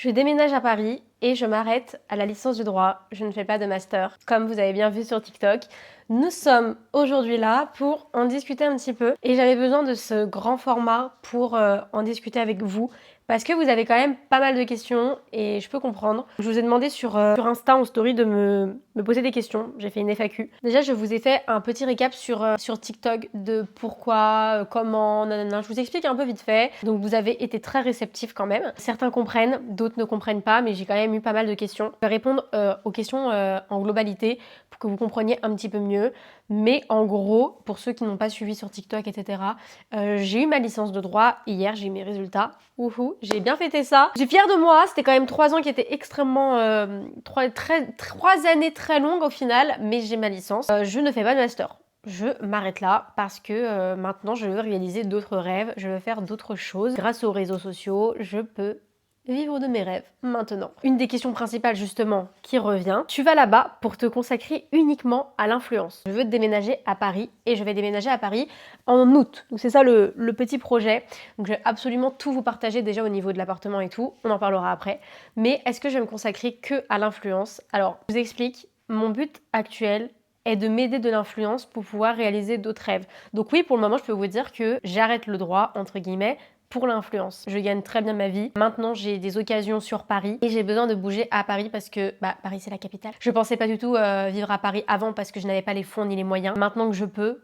Je déménage à Paris et je m'arrête à la licence de droit. Je ne fais pas de master, comme vous avez bien vu sur TikTok. Nous sommes aujourd'hui là pour en discuter un petit peu et j'avais besoin de ce grand format pour en discuter avec vous parce que vous avez quand même pas mal de questions et je peux comprendre. Je vous ai demandé sur Insta en story de me poser des questions. J'ai fait une FAQ. Déjà, je vous ai fait un petit récap sur TikTok de pourquoi, comment, nanana. Je vous explique un peu vite fait. Donc vous avez été très réceptifs quand même. Certains comprennent, d'autres ne comprennent pas, mais j'ai quand même eu pas mal de questions. Je vais répondre aux questions en globalité pour que vous compreniez un petit peu mieux. Mais en gros, pour ceux qui n'ont pas suivi sur TikTok, etc., j'ai eu ma licence de droit hier, j'ai eu mes résultats. Wouhou, j'ai bien fêté ça. Je suis fière de moi, c'était quand même 3 ans qui étaient extrêmement... 3 années très longues au final, mais j'ai ma licence. Je ne fais pas de master. Je m'arrête là parce que maintenant je veux réaliser d'autres rêves, je veux faire d'autres choses. Grâce aux réseaux sociaux, je peux vivre de mes rêves maintenant. Une des questions principales justement qui revient, tu vas là-bas pour te consacrer uniquement à l'influence. Je veux déménager à Paris et je vais déménager à Paris en août. Donc c'est ça le petit projet. Donc je vais absolument tout vous partager déjà au niveau de l'appartement et tout, on en parlera après. Mais est-ce que je vais me consacrer que à l'influence? Alors, je vous explique, mon but actuel est de m'aider de l'influence pour pouvoir réaliser d'autres rêves. Donc oui, pour le moment, je peux vous dire que j'arrête le droit, entre guillemets, pour l'influence. Je gagne très bien ma vie. Maintenant, j'ai des occasions sur Paris et j'ai besoin de bouger à Paris parce que Paris, c'est la capitale. Je pensais pas du tout vivre à Paris avant parce que je n'avais pas les fonds ni les moyens. Maintenant que je peux,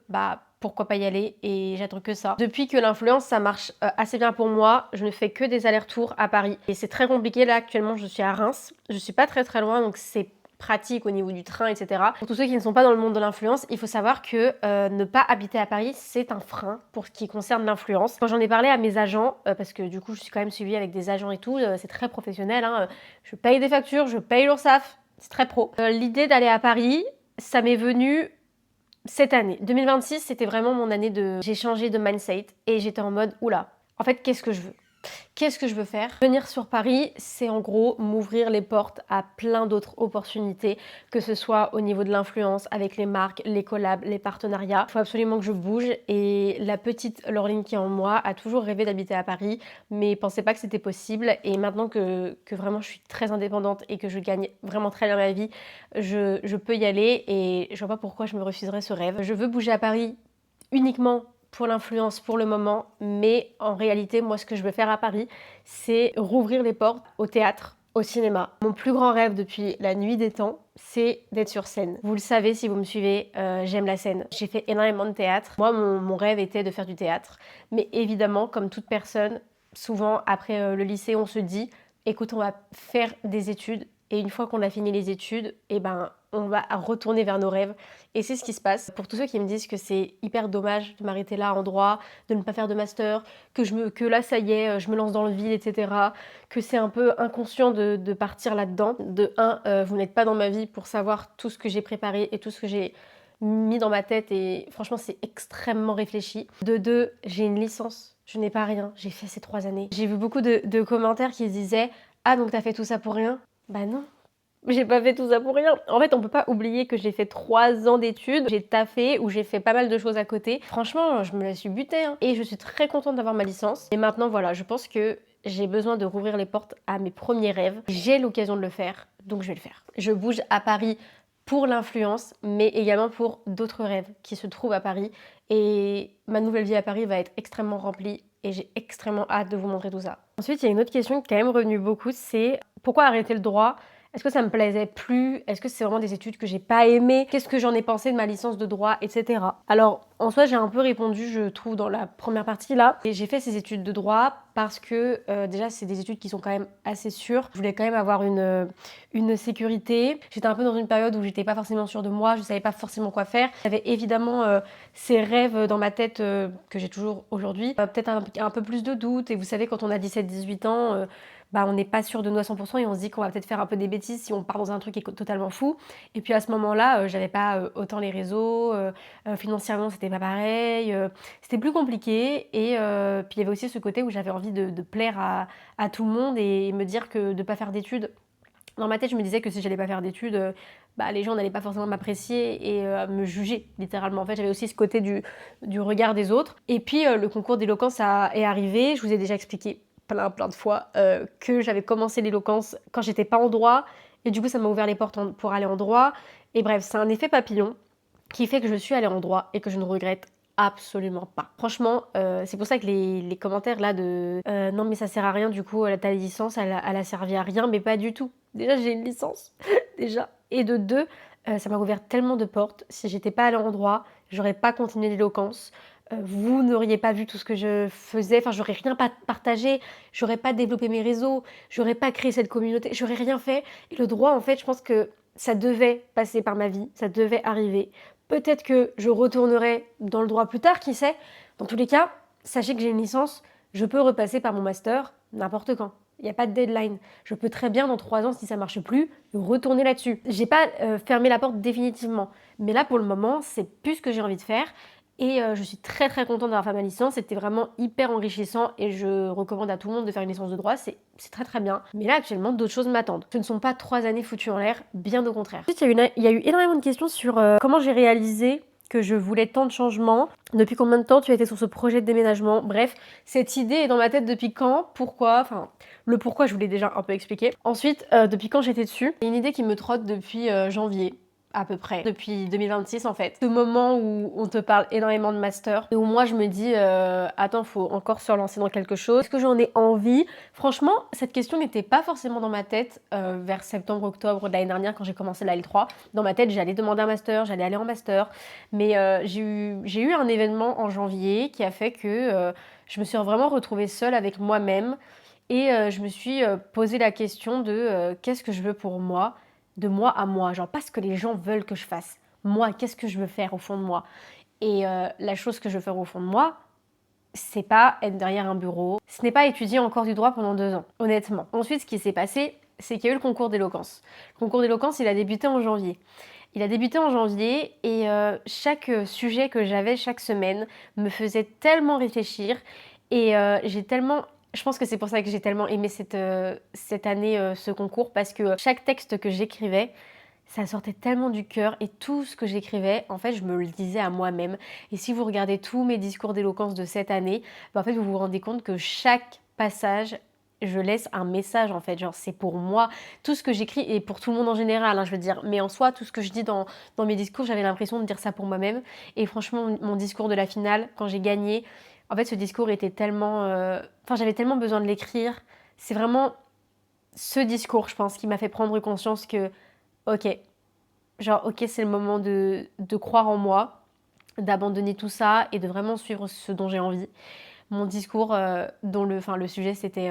pourquoi pas y aller et j'attends que ça. Depuis que l'influence, ça marche assez bien pour moi, je ne fais que des allers-retours à Paris. Et c'est très compliqué. Là, actuellement, je suis à Reims. Je suis pas très loin, donc c'est pratique au niveau du train, etc. Pour tous ceux qui ne sont pas dans le monde de l'influence, il faut savoir que ne pas habiter à Paris, c'est un frein pour ce qui concerne l'influence. Quand j'en ai parlé à mes agents, parce que du coup je suis quand même suivie avec des agents et tout, c'est très professionnel, hein, je paye des factures, je paye l'URSSAF, c'est très pro. L'idée d'aller à Paris, ça m'est venu cette année. 2026, c'était vraiment mon année de... J'ai changé de mindset et j'étais en mode, oula, en fait, qu'est-ce que je veux ? Qu'est-ce que je veux faire? Venir sur Paris, c'est en gros m'ouvrir les portes à plein d'autres opportunités, que ce soit au niveau de l'influence, avec les marques, les collabs, les partenariats. Il faut absolument que je bouge et la petite Laureline qui est en moi a toujours rêvé d'habiter à Paris, mais pensait pas que c'était possible. Et maintenant que vraiment je suis très indépendante et que je gagne vraiment très bien ma vie, je peux y aller et je vois pas pourquoi je me refuserais ce rêve. Je veux bouger à Paris uniquement pour l'influence pour le moment, mais en réalité, moi, ce que je veux faire à Paris, c'est rouvrir les portes au théâtre, au cinéma. Mon plus grand rêve depuis la nuit des temps, c'est d'être sur scène. Vous le savez si vous me suivez, j'aime la scène. J'ai fait énormément de théâtre. Moi, mon rêve était de faire du théâtre. Mais évidemment, comme toute personne, souvent après le lycée, on se dit, écoute, on va faire des études. Et une fois qu'on a fini les études, on va retourner vers nos rêves. Et c'est ce qui se passe. Pour tous ceux qui me disent que c'est hyper dommage de m'arrêter là en droit, de ne pas faire de master, que là ça y est, je me lance dans le vide, etc. Que c'est un peu inconscient de partir là-dedans. De un, vous n'êtes pas dans ma vie pour savoir tout ce que j'ai préparé et tout ce que j'ai mis dans ma tête. Et franchement, c'est extrêmement réfléchi. De deux, j'ai une licence. Je n'ai pas rien. J'ai fait ces 3 années. J'ai vu beaucoup de commentaires qui disaient « Ah, donc t'as fait tout ça pour rien ?» Bah non. J'ai pas fait tout ça pour rien. En fait, on peut pas oublier que j'ai fait 3 ans d'études, j'ai taffé ou j'ai fait pas mal de choses à côté. Franchement, je me la suis butée, hein. Et je suis très contente d'avoir ma licence. Et maintenant, voilà, je pense que j'ai besoin de rouvrir les portes à mes premiers rêves. J'ai l'occasion de le faire, donc je vais le faire. Je bouge à Paris pour l'influence, mais également pour d'autres rêves qui se trouvent à Paris. Et ma nouvelle vie à Paris va être extrêmement remplie et j'ai extrêmement hâte de vous montrer tout ça. Ensuite, il y a une autre question qui est quand même revenue beaucoup, c'est pourquoi arrêter le droit ? Est-ce que ça me plaisait plus? Est-ce que c'est vraiment des études que j'ai pas aimées? Qu'est-ce que j'en ai pensé de ma licence de droit, etc. Alors, en soi, j'ai un peu répondu, je trouve, dans la première partie là. Et j'ai fait ces études de droit parce que déjà, c'est des études qui sont quand même assez sûres. Je voulais quand même avoir une sécurité. J'étais un peu dans une période où j'étais pas forcément sûre de moi, je savais pas forcément quoi faire. J'avais évidemment ces rêves dans ma tête que j'ai toujours aujourd'hui. Peut-être un peu plus de doutes. Et vous savez, quand on a 17-18 ans... on n'est pas sûr de nous à 100% et on se dit qu'on va peut-être faire un peu des bêtises si on part dans un truc qui est totalement fou. Et puis à ce moment-là, j'avais pas autant les réseaux, financièrement c'était pas pareil, c'était plus compliqué. Et puis il y avait aussi ce côté où j'avais envie de plaire à tout le monde et me dire que de pas faire d'études. Dans ma tête, je me disais que si j'allais pas faire d'études, les gens n'allaient pas forcément m'apprécier et me juger, littéralement. En fait, j'avais aussi ce côté du regard des autres. Et puis, le concours d'éloquence est arrivé, je vous ai déjà expliqué plein de fois que j'avais commencé l'éloquence quand j'étais pas en droit et du coup ça m'a ouvert les portes pour aller en droit et bref, c'est un effet papillon qui fait que je suis allée en droit et que je ne regrette absolument pas. Franchement, c'est pour ça que les commentaires là de non mais ça sert à rien du coup ta licence elle a servi à rien mais pas du tout. Déjà j'ai une licence déjà et de deux ça m'a ouvert tellement de portes. Si j'étais pas allée en droit, j'aurais pas continué l'éloquence. Vous n'auriez pas vu tout ce que je faisais, enfin j'aurais rien partagé, j'aurais pas développé mes réseaux, j'aurais pas créé cette communauté, j'aurais rien fait. Et le droit en fait je pense que ça devait passer par ma vie, ça devait arriver. Peut-être que je retournerai dans le droit plus tard, qui sait. Dans tous les cas, sachez que j'ai une licence, je peux repasser par mon master n'importe quand. Il n'y a pas de deadline. Je peux très bien, dans 3 ans, si ça marche plus, retourner là-dessus. J'ai pas fermé la porte définitivement. Mais là, pour le moment, c'est plus ce que j'ai envie de faire. Et je suis très très contente d'avoir fait ma licence. C'était vraiment hyper enrichissant et je recommande à tout le monde de faire une licence de droit. C'est très très bien. Mais là, actuellement, d'autres choses m'attendent. Ce ne sont pas 3 années foutues en l'air, bien au contraire. Ensuite, il y a eu énormément de questions sur comment j'ai réalisé que je voulais tant de changements. Depuis combien de temps tu as été sur ce projet de déménagement? Bref, cette idée est dans ma tête depuis quand? Pourquoi? Enfin, le pourquoi, je vous l'ai déjà un peu expliqué. Ensuite, depuis quand j'étais dessus? C'est une idée qui me trotte depuis janvier. À peu près, depuis 2026 en fait. Ce moment où on te parle énormément de master et où moi je me dis attends, faut encore se relancer dans quelque chose. Est-ce que j'en ai envie? Franchement, cette question n'était pas forcément dans ma tête vers septembre-octobre de l'année dernière quand j'ai commencé la L3. Dans ma tête, j'allais demander un master, j'allais aller en master. Mais j'ai eu un événement en janvier qui a fait que je me suis vraiment retrouvée seule avec moi-même et je me suis posé la question de qu'est-ce que je veux pour moi? De moi à moi, genre pas ce que les gens veulent que je fasse. Moi, qu'est-ce que je veux faire au fond de moi? Et la chose que je veux faire au fond de moi, c'est pas être derrière un bureau, ce n'est pas étudier encore du droit pendant 2 ans, honnêtement. Ensuite, ce qui s'est passé, c'est qu'il y a eu le concours d'éloquence. Le concours d'éloquence, il a débuté en janvier. Il a débuté en janvier et chaque sujet que j'avais chaque semaine me faisait tellement réfléchir et j'ai tellement je pense que c'est pour ça que j'ai tellement aimé cette année, ce concours, parce que chaque texte que j'écrivais, ça sortait tellement du cœur et tout ce que j'écrivais, en fait, je me le disais à moi-même. Et si vous regardez tous mes discours d'éloquence de cette année, en fait, vous vous rendez compte que chaque passage, je laisse un message, en fait. Genre, c'est pour moi. Tout ce que j'écris et pour tout le monde en général, hein, je veux dire. Mais en soi, tout ce que je dis dans mes discours, j'avais l'impression de dire ça pour moi-même. Et franchement, mon discours de la finale, quand j'ai gagné, en fait, ce discours était tellement... Enfin, j'avais tellement besoin de l'écrire. C'est vraiment ce discours, je pense, qui m'a fait prendre conscience que, ok, genre, ok, c'est le moment de croire en moi, d'abandonner tout ça et de vraiment suivre ce dont j'ai envie. Mon discours, dont le sujet, c'était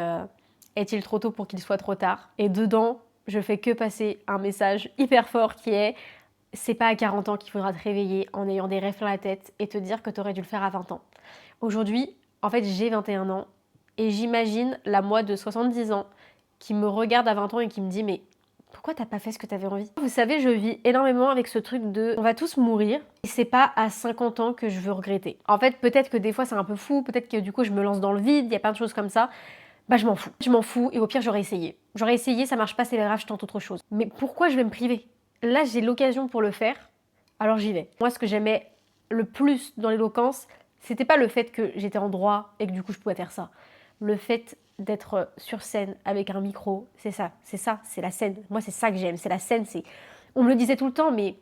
est-il trop tôt pour qu'il soit trop tard? Et dedans, je fais que passer un message hyper fort qui est c'est pas à 40 ans qu'il faudra te réveiller en ayant des rêves dans la tête et te dire que t'aurais dû le faire à 20 ans. Aujourd'hui, en fait, j'ai 21 ans et j'imagine la moi de 70 ans qui me regarde à 20 ans et qui me dit mais pourquoi t'as pas fait ce que t'avais envie? Vous savez, je vis énormément avec ce truc de on va tous mourir et c'est pas à 50 ans que je veux regretter. En fait, peut-être que des fois c'est un peu fou, peut-être que du coup je me lance dans le vide, il y a plein de choses comme ça. Bah je m'en fous. Je m'en fous et au pire j'aurais essayé. J'aurais essayé, ça marche pas, c'est pas grave, je tente autre chose. Mais pourquoi je vais me priver? Là j'ai l'occasion pour le faire, alors j'y vais. Moi ce que j'aimais le plus dans l'éloquence, c'était pas le fait que j'étais en droit et que du coup je pouvais faire ça. Le fait d'être sur scène avec un micro, c'est ça, c'est la scène. Moi c'est ça que j'aime, c'est la scène, c'est... On me le disait tout le temps, mais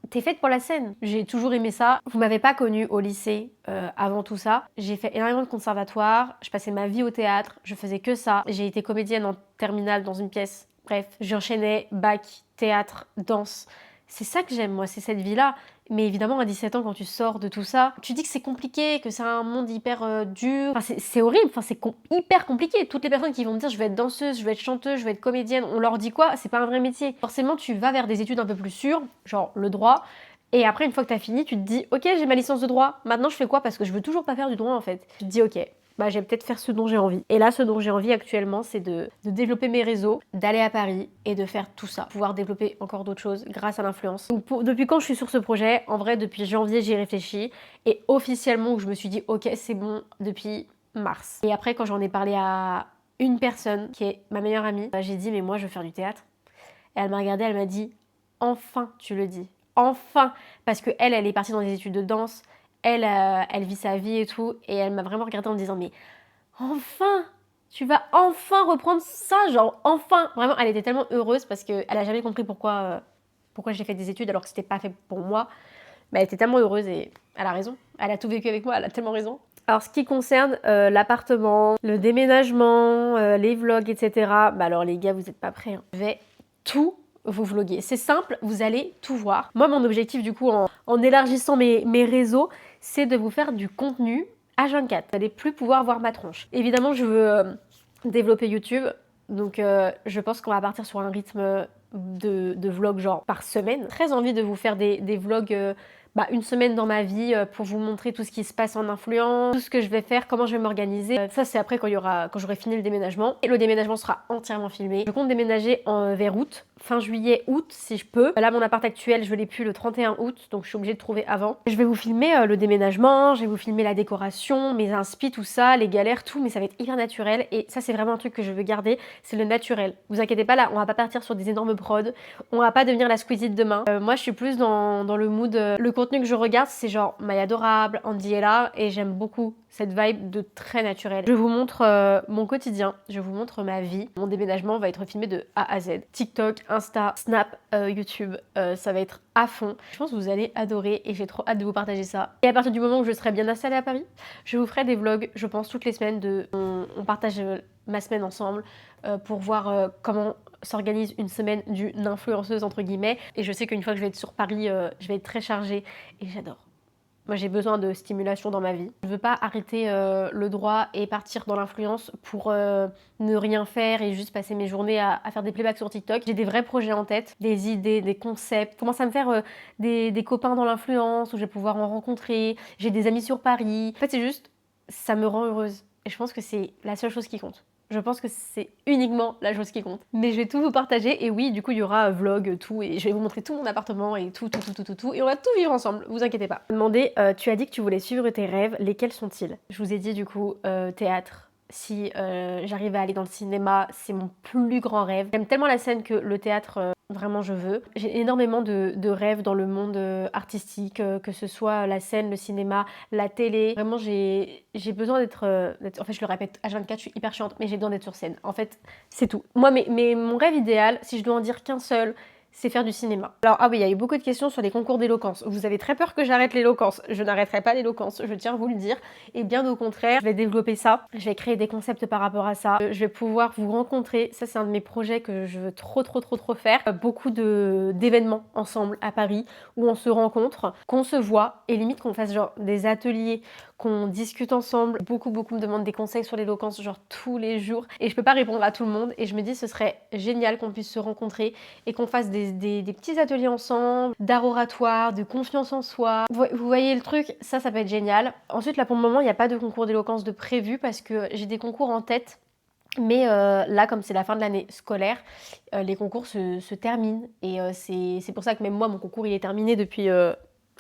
t'es faite pour la scène. J'ai toujours aimé ça. Vous m'avez pas connue au lycée avant tout ça. J'ai fait énormément de conservatoire, je passais ma vie au théâtre, je faisais que ça. J'ai été comédienne en terminale dans une pièce. Bref, j'enchaînais bac, théâtre, danse. C'est ça que j'aime moi, c'est cette vie-là. Mais évidemment, à 17 ans, quand tu sors de tout ça, tu dis que c'est compliqué, que c'est un monde hyper dur. Enfin, c'est horrible, enfin, c'est hyper compliqué. Toutes les personnes qui vont me dire je vais être danseuse, je vais être chanteuse, je vais être comédienne, on leur dit quoi? C'est pas un vrai métier. Forcément, tu vas vers des études un peu plus sûres, genre le droit. Et après, une fois que t'as fini, tu te dis ok, j'ai ma licence de droit. Maintenant, je fais quoi? Parce que je veux toujours pas faire du droit en fait. Tu te dis ok, bah, je vais peut-être faire ce dont j'ai envie. Et là, ce dont j'ai envie actuellement, c'est de développer mes réseaux, d'aller à Paris et de faire tout ça. Pouvoir développer encore d'autres choses grâce à l'influence. Donc depuis quand je suis sur ce projet? En vrai, depuis janvier, j'y réfléchi. Et officiellement, où je me suis dit, ok, c'est bon, depuis mars. Et après, quand j'en ai parlé à une personne, qui est ma meilleure amie, j'ai dit, mais moi, je veux faire du théâtre. Et elle m'a regardée, elle m'a dit, enfin, tu le dis. Enfin! Parce que elle est partie dans des études de danse. Elle vit sa vie et tout, et elle m'a vraiment regardée en me disant mais enfin tu vas enfin reprendre ça, genre enfin. Vraiment, elle était tellement heureuse parce qu'elle a jamais compris pourquoi j'ai fait des études alors que c'était pas fait pour moi. Mais elle était tellement heureuse et elle a raison. Elle a tout vécu avec moi, elle a tellement raison. Alors, ce qui concerne l'appartement, le déménagement, les vlogs, etc. Bah alors les gars, vous n'êtes pas prêts, hein. Je vais tout vous vloguer. C'est simple, vous allez tout voir. Moi, mon objectif du coup, en élargissant mes réseaux, c'est de vous faire du contenu H24. Vous n'allez plus pouvoir voir ma tronche. Évidemment, je veux développer YouTube. Donc, je pense qu'on va partir sur un rythme de vlog genre par semaine. Très envie de vous faire des vlogs une semaine dans ma vie pour vous montrer tout ce qui se passe en influence, tout ce que je vais faire, comment je vais m'organiser. Ça c'est après quand j'aurai fini le déménagement. Et le déménagement sera entièrement filmé. Je compte déménager vers août, fin juillet, août si je peux. Là mon appart actuel je l'ai plus le 31 août donc je suis obligée de trouver avant. Je vais vous filmer le déménagement, je vais vous filmer la décoration, mes inspi, tout ça, les galères, tout, mais ça va être hyper naturel et ça c'est vraiment un truc que je veux garder, c'est le naturel. Vous inquiétez pas là, on va pas partir sur des énormes prods, on va pas devenir la Squeezie de demain. Moi je suis plus dans le mood, le contenu que je regarde c'est genre My Adorable, Andy Ella et j'aime beaucoup cette vibe de très naturel. Je vous montre mon quotidien, je vous montre ma vie. Mon déménagement va être filmé de A à Z. TikTok, Insta, Snap, YouTube, ça va être à fond. Je pense que vous allez adorer et j'ai trop hâte de vous partager ça. Et à partir du moment où je serai bien installée à Paris, je vous ferai des vlogs, je pense, toutes les semaines on partage ma semaine ensemble pour voir comment s'organise une semaine d'une influenceuse entre guillemets. Et je sais qu'une fois que je vais être sur Paris, je vais être très chargée et j'adore. Moi j'ai besoin de stimulation dans ma vie. Je veux pas arrêter le droit et partir dans l'influence pour ne rien faire et juste passer mes journées à faire des playbacks sur TikTok. J'ai des vrais projets en tête, des idées, des concepts. Je commence à me faire des copains dans l'influence où je vais pouvoir en rencontrer. J'ai des amis sur Paris. En fait c'est juste, ça me rend heureuse. Et je pense que c'est la seule chose qui compte. Je pense que c'est uniquement la chose qui compte. Mais je vais tout vous partager et oui, du coup, il y aura vlog, tout, et je vais vous montrer tout mon appartement et tout, et on va tout vivre ensemble, vous inquiétez pas. Demandez, tu as dit que tu voulais suivre tes rêves, lesquels sont-ils? Je vous ai dit du coup, théâtre. Si j'arrive à aller dans le cinéma, c'est mon plus grand rêve. J'aime tellement la scène que le théâtre, vraiment je veux. J'ai énormément de rêves dans le monde artistique, que ce soit la scène, le cinéma, la télé. Vraiment j'ai besoin d'être... En fait je le répète, H24 je suis hyper chiante, mais j'ai besoin d'être sur scène. En fait c'est tout. Moi mon rêve idéal, si je dois en dire qu'un seul, c'est faire du cinéma. Alors, ah oui, il y a eu beaucoup de questions sur les concours d'éloquence. Vous avez très peur que j'arrête l'éloquence. Je n'arrêterai pas l'éloquence, je tiens à vous le dire. Et bien au contraire, je vais développer ça. Je vais créer des concepts par rapport à ça. Je vais pouvoir vous rencontrer. Ça, c'est un de mes projets que je veux trop faire. Beaucoup d'événements ensemble à Paris où on se rencontre, qu'on se voit et limite qu'on fasse genre des ateliers, qu'on discute ensemble. Beaucoup me demandent des conseils sur l'éloquence genre tous les jours. Et je peux pas répondre à tout le monde. Et je me dis ce serait génial qu'on puisse se rencontrer et qu'on fasse des petits ateliers ensemble, d'art oratoire, de confiance en soi. Vous voyez le truc, ça peut être génial. Ensuite, là pour le moment, il n'y a pas de concours d'éloquence de prévu parce que j'ai des concours en tête. Mais là, comme c'est la fin de l'année scolaire, les concours se terminent. Et c'est pour ça que même moi, mon concours, il est terminé depuis 1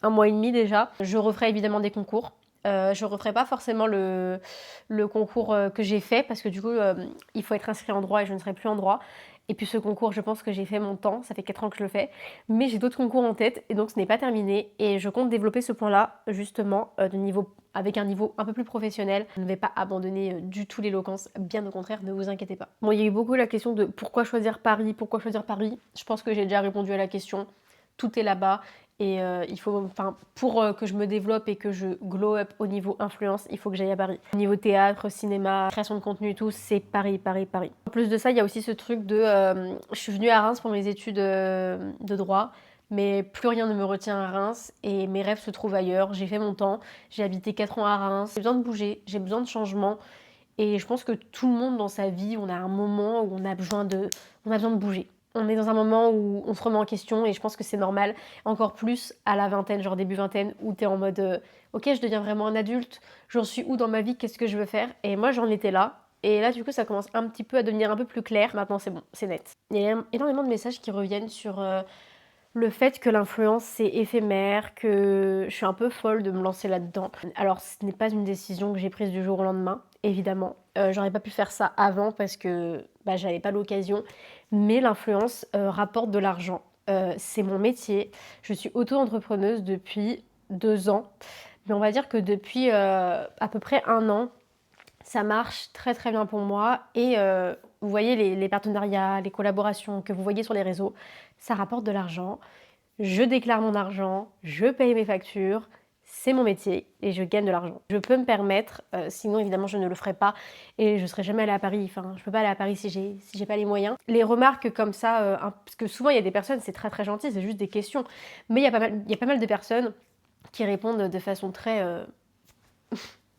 mois et demi déjà. Je referai évidemment des concours. Je referai pas forcément le concours que j'ai fait parce que du coup, il faut être inscrit en droit et je ne serai plus en droit. Et puis ce concours, je pense que j'ai fait mon temps, ça fait 4 ans que je le fais, mais j'ai d'autres concours en tête et donc ce n'est pas terminé et je compte développer ce point-là justement avec un niveau un peu plus professionnel. Je ne vais pas abandonner du tout l'éloquence, bien au contraire, ne vous inquiétez pas. Bon, il y a eu beaucoup la question de pourquoi choisir Paris, Je pense que j'ai déjà répondu à la question, tout est là-bas. Et il faut, pour que je me développe et que je glow up au niveau influence, il faut que j'aille à Paris. Au niveau théâtre, cinéma, création de contenu et tout, c'est Paris. En plus de ça, il y a aussi ce truc de... je suis venue à Reims pour mes études de droit, mais plus rien ne me retient à Reims et mes rêves se trouvent ailleurs. J'ai fait mon temps, j'ai habité 4 ans à Reims. J'ai besoin de bouger, j'ai besoin de changement. Et je pense que tout le monde dans sa vie, on a un moment où on a besoin de bouger. On est dans un moment où on se remet en question et je pense que c'est normal, encore plus à la vingtaine, genre début vingtaine, où t'es en mode ok, je deviens vraiment un adulte, j'en suis où dans ma vie, qu'est-ce que je veux faire? Et moi j'en étais là. Et là du coup ça commence un petit peu à devenir un peu plus clair. Maintenant c'est bon, c'est net. Il y a énormément de messages qui reviennent sur le fait que l'influence c'est éphémère, que je suis un peu folle de me lancer là-dedans. Alors ce n'est pas une décision que j'ai prise du jour au lendemain, évidemment. J'aurais pas pu faire ça avant parce que j'avais pas l'occasion. Mais l'influence rapporte de l'argent. C'est mon métier. Je suis auto-entrepreneuse depuis 2 ans. Mais on va dire que depuis à peu près 1 an, ça marche très très bien pour moi et vous voyez les partenariats, les collaborations que vous voyez sur les réseaux, ça rapporte de l'argent. Je déclare mon argent, je paye mes factures, c'est mon métier et je gagne de l'argent. Je peux me permettre, sinon évidemment je ne le ferai pas et je serai jamais allée à Paris. Enfin, je peux pas aller à Paris si j'ai pas les moyens. Les remarques comme ça, parce que souvent il y a des personnes, c'est très très gentil, c'est juste des questions, mais il y a pas mal de personnes qui répondent de façon très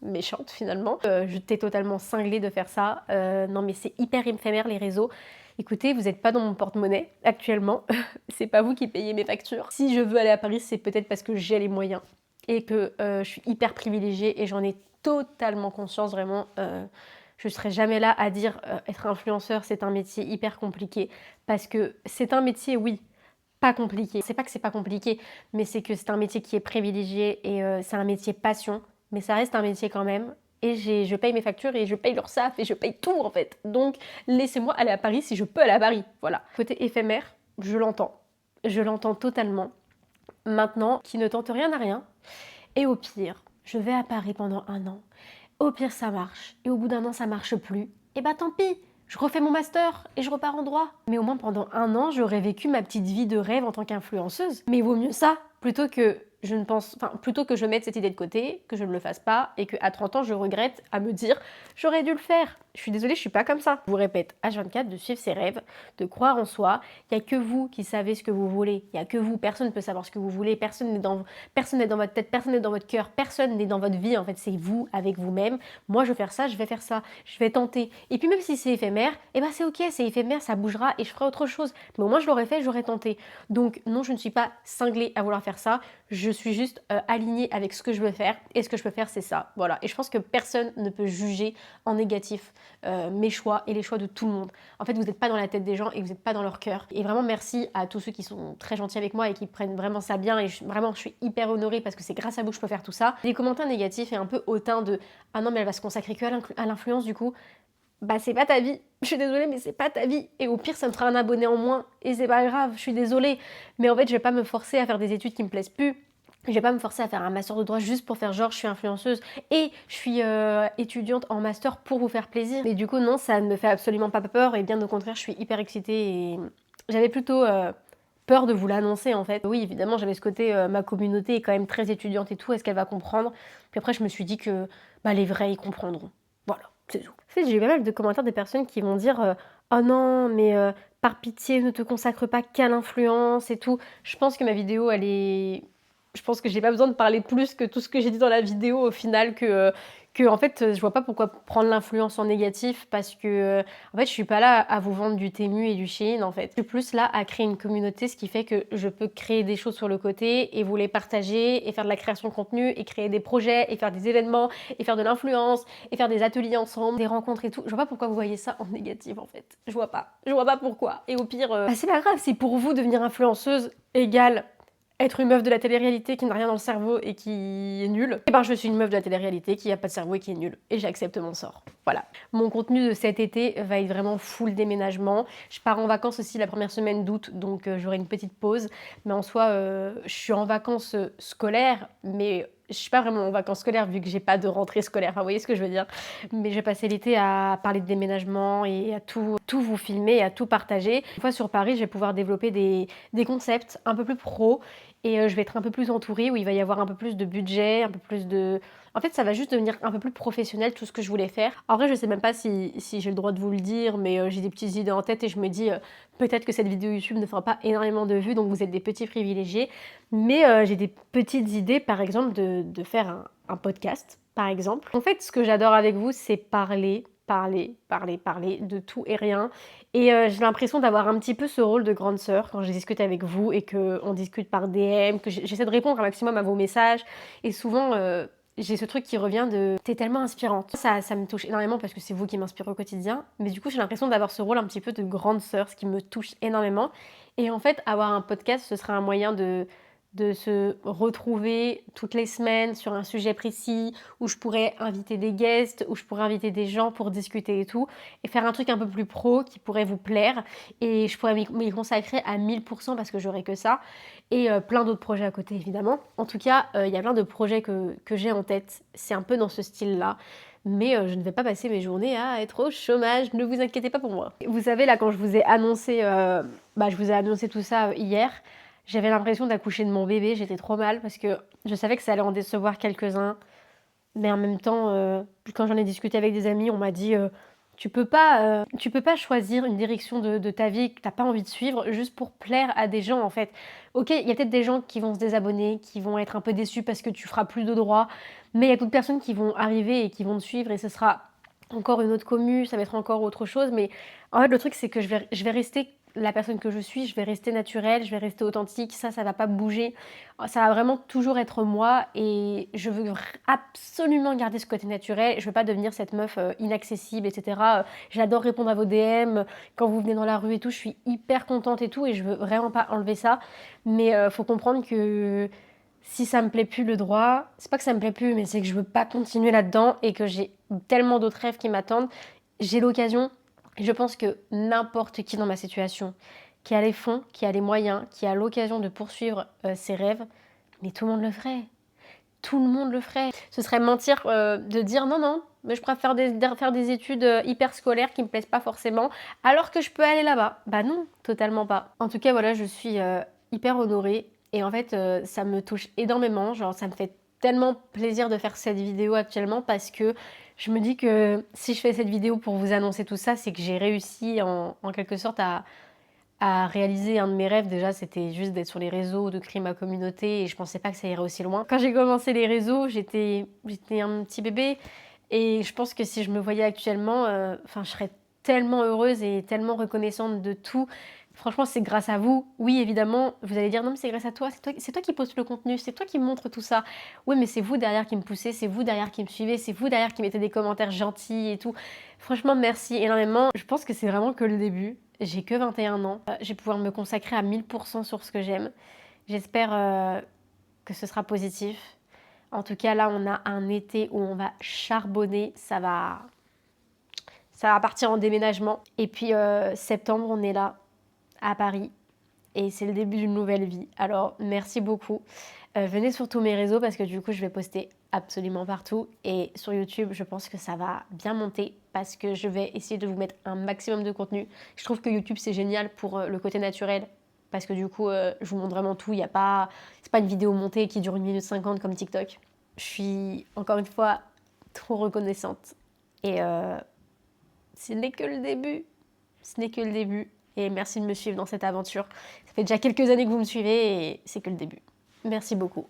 méchante finalement. Je t'ai totalement cinglée de faire ça. Non mais c'est hyper éphémère les réseaux. Écoutez, vous n'êtes pas dans mon porte-monnaie actuellement. C'est pas vous qui payez mes factures. Si je veux aller à Paris, c'est peut-être parce que j'ai les moyens et que je suis hyper privilégiée et j'en ai totalement conscience vraiment. Je serai jamais là à dire être influenceur c'est un métier hyper compliqué parce que c'est un métier oui pas compliqué. C'est pas que c'est pas compliqué, mais c'est que c'est un métier qui est privilégié et c'est un métier passion, mais ça reste un métier quand même. Et je paye mes factures et je paye l'URSSAF et je paye tout en fait. Donc laissez-moi aller à Paris si je peux aller à Paris. Voilà. Côté éphémère, je l'entends. Je l'entends totalement. Maintenant, qui ne tente rien à rien. Et au pire, je vais à Paris pendant 1 an. Au pire, ça marche. Et au bout d'1 an, ça marche plus. Et bah tant pis, je refais mon master et je repars en droit. Mais au moins pendant 1 an, j'aurais vécu ma petite vie de rêve en tant qu'influenceuse. Mais il vaut mieux ça, plutôt que je mette cette idée de côté, que je ne le fasse pas et qu'à 30 ans, je regrette à me dire j'aurais dû le faire. Je suis désolée, je suis pas comme ça. Je vous répète, H24, de suivre ses rêves, de croire en soi. Il n'y a que vous qui savez ce que vous voulez. Il n'y a que vous. Personne ne peut savoir ce que vous voulez. Personne n'est dans votre tête, personne n'est dans votre cœur, personne n'est dans votre vie. En fait, c'est vous avec vous-même. Moi, je vais faire ça, je vais faire ça, je vais tenter. Et puis même si c'est éphémère, eh ben c'est ok, c'est éphémère, ça bougera et je ferai autre chose. Mais au moins, je l'aurais fait, j'aurais tenté. Donc non, je ne suis pas cinglée à vouloir faire ça. Je suis juste alignée avec ce que je veux faire. Et ce que je peux faire, c'est ça. Voilà. Et je pense que personne ne peut juger en négatif mes choix et les choix de tout le monde. En fait, vous n'êtes pas dans la tête des gens et vous n'êtes pas dans leur cœur. Et vraiment, merci à tous ceux qui sont très gentils avec moi et qui prennent vraiment ça bien. Et je suis hyper honorée parce que c'est grâce à vous que je peux faire tout ça. Les commentaires négatifs et un peu hautains de « Ah non, mais elle va se consacrer que à l'influence du coup ». Bah c'est pas ta vie, je suis désolée mais c'est pas ta vie et au pire ça me fera un abonné en moins et c'est pas grave, je suis désolée mais en fait je vais pas me forcer à faire des études qui me plaisent plus. Je vais pas me forcer à faire un master de droit juste pour faire genre je suis influenceuse et je suis étudiante en master pour vous faire plaisir. Mais du coup non, ça ne me fait absolument pas peur et bien au contraire je suis hyper excitée et j'avais plutôt peur de vous l'annoncer en fait. Oui évidemment j'avais ce côté ma communauté est quand même très étudiante et tout, est-ce qu'elle va comprendre? Puis après je me suis dit que les vrais ils comprendront. Voilà, c'est tout. En fait j'ai eu pas mal de commentaires des personnes qui vont dire oh non mais par pitié ne te consacre pas qu'à l'influence et tout. Je pense que ma vidéo elle est... Je pense que j'ai pas besoin de parler plus que tout ce que j'ai dit dans la vidéo au final que en fait je vois pas pourquoi prendre l'influence en négatif parce que en fait je suis pas là à vous vendre du Temu et du Shein en fait. Je suis plus là à créer une communauté, ce qui fait que je peux créer des choses sur le côté et vous les partager et faire de la création de contenu et créer des projets et faire des événements et faire de l'influence et faire des ateliers ensemble, des rencontres et tout. Je vois pas pourquoi vous voyez ça en négatif en fait. Je vois pas pourquoi. Et au pire c'est pas grave, c'est pour vous devenir influenceuse égale être une meuf de la télé-réalité qui n'a rien dans le cerveau et qui est nulle, et ben je suis une meuf de la télé-réalité qui n'a pas de cerveau et qui est nulle. Et j'accepte mon sort. Voilà. Mon contenu de cet été va être vraiment full déménagement. Je pars en vacances aussi la première semaine d'août, donc j'aurai une petite pause. Mais en soi, je suis en vacances scolaires, mais je suis pas vraiment en vacances scolaires vu que j'ai pas de rentrée scolaire. Enfin, vous voyez ce que je veux dire. Mais je vais passer l'été à parler de déménagement et à tout vous filmer et à tout partager. Une fois sur Paris, je vais pouvoir développer des concepts un peu plus pro et je vais être un peu plus entourée où il va y avoir un peu plus de budget, un peu plus de... En fait, ça va juste devenir un peu plus professionnel tout ce que je voulais faire. En vrai, je sais même pas si j'ai le droit de vous le dire, mais j'ai des petites idées en tête et je me dis peut-être que cette vidéo YouTube ne fera pas énormément de vues, donc vous êtes des petits privilégiés. Mais j'ai des petites idées, par exemple, de faire un podcast, par exemple. En fait, ce que j'adore avec vous, c'est parler de tout et rien. Et j'ai l'impression d'avoir un petit peu ce rôle de grande sœur quand je discute avec vous et qu'on discute par DM, que j'essaie de répondre un maximum à vos messages. Et souvent, j'ai ce truc qui revient de « t'es tellement inspirante ». Ça me touche énormément parce que c'est vous qui m'inspirez au quotidien. Mais du coup, j'ai l'impression d'avoir ce rôle un petit peu de grande sœur, ce qui me touche énormément. Et en fait, avoir un podcast, ce sera un moyen de se retrouver toutes les semaines sur un sujet précis où je pourrais inviter des guests, où je pourrais inviter des gens pour discuter et tout, et faire un truc un peu plus pro qui pourrait vous plaire, et je pourrais m'y consacrer à 1000% parce que j'aurais que ça, et plein d'autres projets à côté évidemment. En tout cas, il y a plein de projets que j'ai en tête, c'est un peu dans ce style-là. mais je ne vais pas passer mes journées à être au chômage, ne vous inquiétez pas pour moi. Vous savez, là, quand je vous ai annoncé, je vous ai annoncé tout ça hier, j'avais l'impression d'accoucher de mon bébé, j'étais trop mal parce que je savais que ça allait en décevoir quelques-uns, mais en même temps, quand j'en ai discuté avec des amis, on m'a dit tu peux pas choisir une direction de ta vie que t'as pas envie de suivre juste pour plaire à des gens en fait. Ok, il y a peut-être des gens qui vont se désabonner, qui vont être un peu déçus parce que tu feras plus de droits, mais il y a d'autres personnes qui vont arriver et qui vont te suivre et ce sera encore une autre commu, ça va être encore autre chose. Mais en fait, le truc, c'est que je vais rester la personne que je suis, je vais rester naturelle, je vais rester authentique, ça va pas bouger. Ça va vraiment toujours être moi et je veux absolument garder ce côté naturel. Je veux pas devenir cette meuf inaccessible, etc. J'adore répondre à vos DM quand vous venez dans la rue et tout. Je suis hyper contente et tout et je veux vraiment pas enlever ça. Mais faut comprendre que si ça me plaît plus le droit, c'est pas que ça me plaît plus, mais c'est que je veux pas continuer là-dedans et que j'ai tellement d'autres rêves qui m'attendent. J'ai l'occasion, et je pense que n'importe qui dans ma situation, qui a les fonds, qui a les moyens, qui a l'occasion de poursuivre ses rêves, mais tout le monde le ferait. Tout le monde le ferait. Ce serait mentir de dire non, non, mais je préfère faire des études hyper scolaires qui me plaisent pas forcément, alors que je peux aller là-bas. Bah non, totalement pas. En tout cas, voilà, je suis hyper honorée et en fait, ça me touche énormément. Genre, ça me fait tellement plaisir de faire cette vidéo actuellement parce que je me dis que si je fais cette vidéo pour vous annoncer tout ça, c'est que j'ai réussi en quelque sorte à réaliser un de mes rêves. Déjà, c'était juste d'être sur les réseaux, de créer ma communauté et je pensais pas que ça irait aussi loin. Quand j'ai commencé les réseaux, j'étais un petit bébé et je pense que si je me voyais actuellement, je serais tellement heureuse et tellement reconnaissante de tout. Franchement, c'est grâce à vous. Oui, évidemment, vous allez dire non, mais c'est grâce à toi, c'est toi qui postes le contenu, c'est toi qui me montre tout ça. Oui, mais c'est vous derrière qui me poussez, c'est vous derrière qui me suivez, c'est vous derrière qui mettez des commentaires gentils et tout. Franchement, merci énormément. Je pense que c'est vraiment que le début. J'ai que 21 ans. Je vais pouvoir me consacrer à 1000% sur ce que j'aime. J'espère que ce sera positif. En tout cas, là, on a un été où on va charbonner. Ça va partir en déménagement. Et puis, septembre, on est là, à Paris. Et c'est le début d'une nouvelle vie. Alors, merci beaucoup. Venez sur tous mes réseaux parce que du coup, je vais poster absolument partout. Et sur YouTube, je pense que ça va bien monter parce que je vais essayer de vous mettre un maximum de contenu. Je trouve que YouTube, c'est génial pour le côté naturel parce que du coup, je vous montre vraiment tout. C'est pas une vidéo montée qui dure 1 minute 50 comme TikTok. Je suis, encore une fois, trop reconnaissante. Et ce n'est que le début. Ce n'est que le début. Et merci de me suivre dans cette aventure. Ça fait déjà quelques années que vous me suivez et c'est que le début. Merci beaucoup.